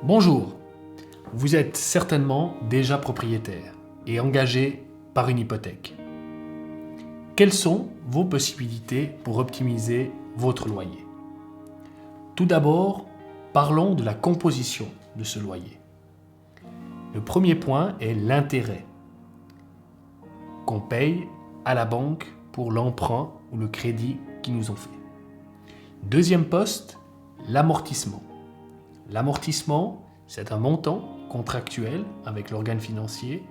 Bonjour, vous êtes certainement déjà propriétaire et engagé par une hypothèque. Quelles sont vos possibilités pour optimiser votre loyer? Tout d'abord, parlons de la composition de ce loyer. Le premier point est l'intérêt qu'on paye à la banque pour l'emprunt ou le crédit qu'ils nous ont fait. Deuxième poste, l'amortissement. L'amortissement, c'est un montant contractuel avec l'organe financier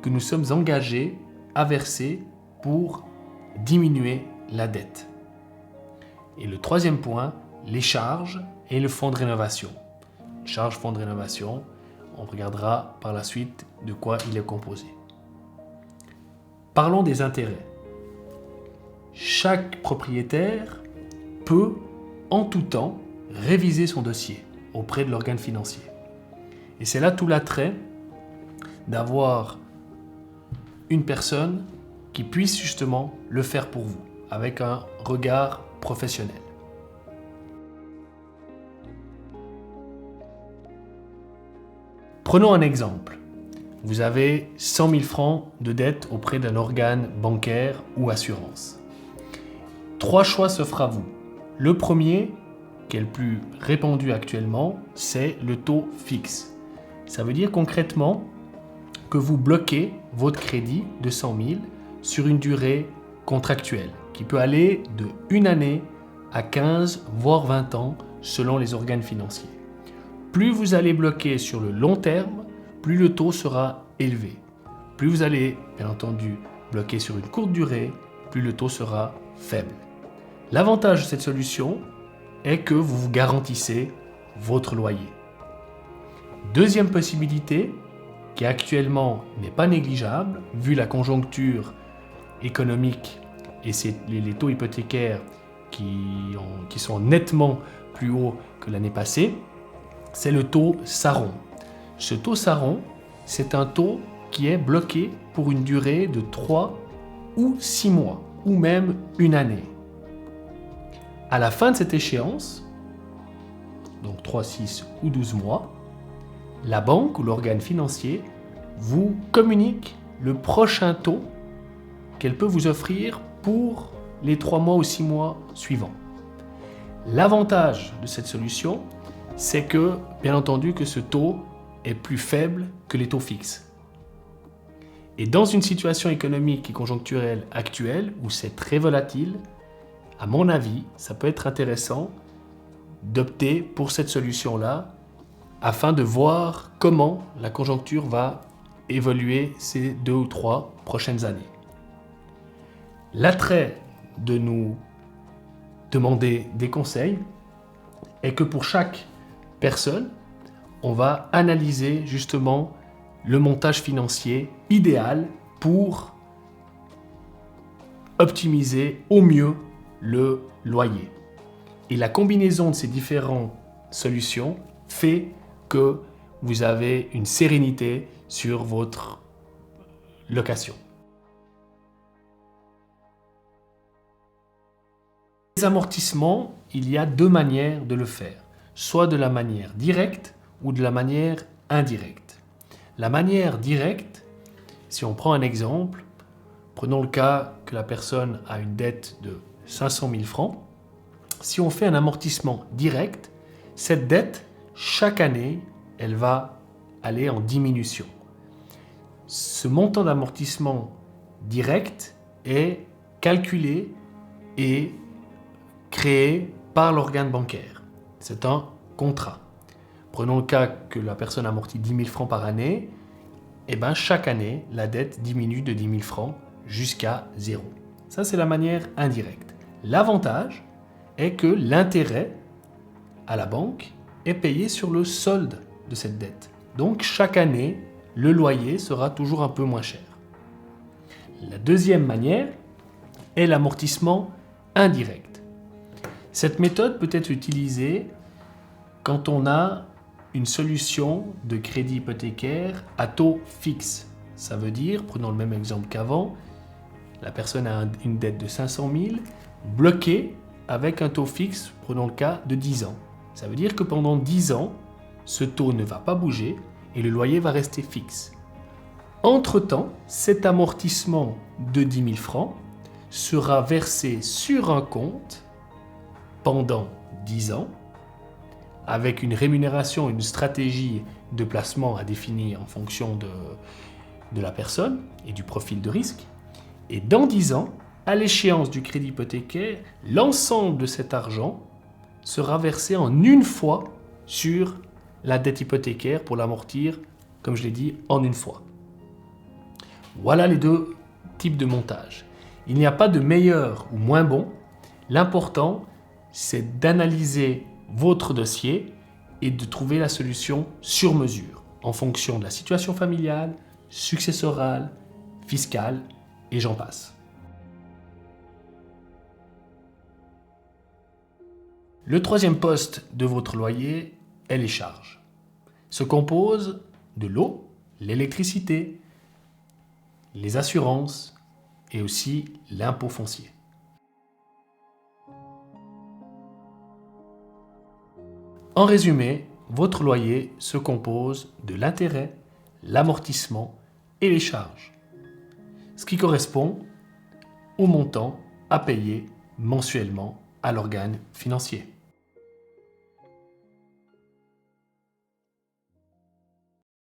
que nous sommes engagés à verser pour diminuer la dette. Et le troisième point, les charges et le fonds de rénovation. Charge, fonds de rénovation, on regardera par la suite de quoi il est composé. Parlons des intérêts. Chaque propriétaire peut, en tout temps, réviser son dossier auprès de l'organe financier. Et c'est là tout l'attrait d'avoir une personne qui puisse justement le faire pour vous, avec un regard professionnel. Prenons un exemple. Vous avez 100 000 francs de dette auprès d'un organe bancaire ou assurance. 3 choix s'offrent à vous. Le premier, qui est le plus répandu actuellement, c'est le taux fixe. Ça veut dire concrètement que vous bloquez votre crédit de 100 000 sur une durée contractuelle qui peut aller de 1 année à 15 voire 20 ans selon les organes financiers. Plus vous allez bloquer sur le long terme, plus le taux sera élevé. Plus vous allez, bien entendu, bloquer sur une courte durée, plus le taux sera faible. L'avantage de cette solution est que vous vous garantissez votre loyer. Deuxième possibilité, qui actuellement n'est pas négligeable, vu la conjoncture économique et les taux hypothécaires qui sont nettement plus hauts que l'année passée, c'est le taux Saron. Ce taux Saron, c'est un taux qui est bloqué pour une durée de 3 ou 6 mois, ou même 1 année. À la fin de cette échéance, donc 3, 6 ou 12 mois, la banque ou l'organe financier vous communique le prochain taux qu'elle peut vous offrir pour les 3 mois ou 6 mois suivants. L'avantage de cette solution, c'est que, bien entendu, que ce taux est plus faible que les taux fixes. Et dans une situation économique et conjoncturelle actuelle, où c'est très volatile, à mon avis, ça peut être intéressant d'opter pour cette solution-là afin de voir comment la conjoncture va évoluer ces 2 ou 3 prochaines années. L'attrait de nous demander des conseils est que pour chaque personne, on va analyser justement le montage financier idéal pour optimiser au mieux le loyer. Et la combinaison de ces différentes solutions fait que vous avez une sérénité sur votre location. Les amortissements, il y a 2 manières de le faire, soit de la manière directe ou de la manière indirecte. La manière directe, si on prend un exemple, prenons le cas que la personne a une dette de 500 000 francs. Si on fait un amortissement direct, cette dette, chaque année, elle va aller en diminution. Ce montant d'amortissement direct est calculé et créé par l'organe bancaire. C'est un contrat. Prenons le cas que la personne amortit 10 000 francs par année, et bien chaque année, la dette diminue de 10 000 francs jusqu'à 0. Ça, c'est la manière indirecte. L'avantage est que l'intérêt à la banque est payé sur le solde de cette dette. Donc, chaque année, le loyer sera toujours un peu moins cher. La deuxième manière est l'amortissement indirect. Cette méthode peut être utilisée quand on a une solution de crédit hypothécaire à taux fixe. Ça veut dire, prenons le même exemple qu'avant, la personne a une dette de 500 000 bloquée avec un taux fixe, prenons le cas de 10 ans. Ça veut dire que pendant 10 ans, ce taux ne va pas bouger et le loyer va rester fixe. Entre-temps, cet amortissement de 10 000 francs sera versé sur un compte pendant 10 ans avec une rémunération, une stratégie de placement à définir en fonction de la personne et du profil de risque. Et dans 10 ans, à l'échéance du crédit hypothécaire, l'ensemble de cet argent sera versé en une fois sur la dette hypothécaire pour l'amortir, comme je l'ai dit, en une fois. Voilà les deux types de montage. Il n'y a pas de meilleur ou moins bon. L'important, c'est d'analyser votre dossier et de trouver la solution sur mesure en fonction de la situation familiale, successorale, fiscale et j'en passe. Le troisième poste de votre loyer est les charges. Se compose de l'eau, l'électricité, les assurances et aussi l'impôt foncier. En résumé, votre loyer se compose de l'intérêt, l'amortissement et les charges, ce qui correspond au montant à payer mensuellement à l'organe financier.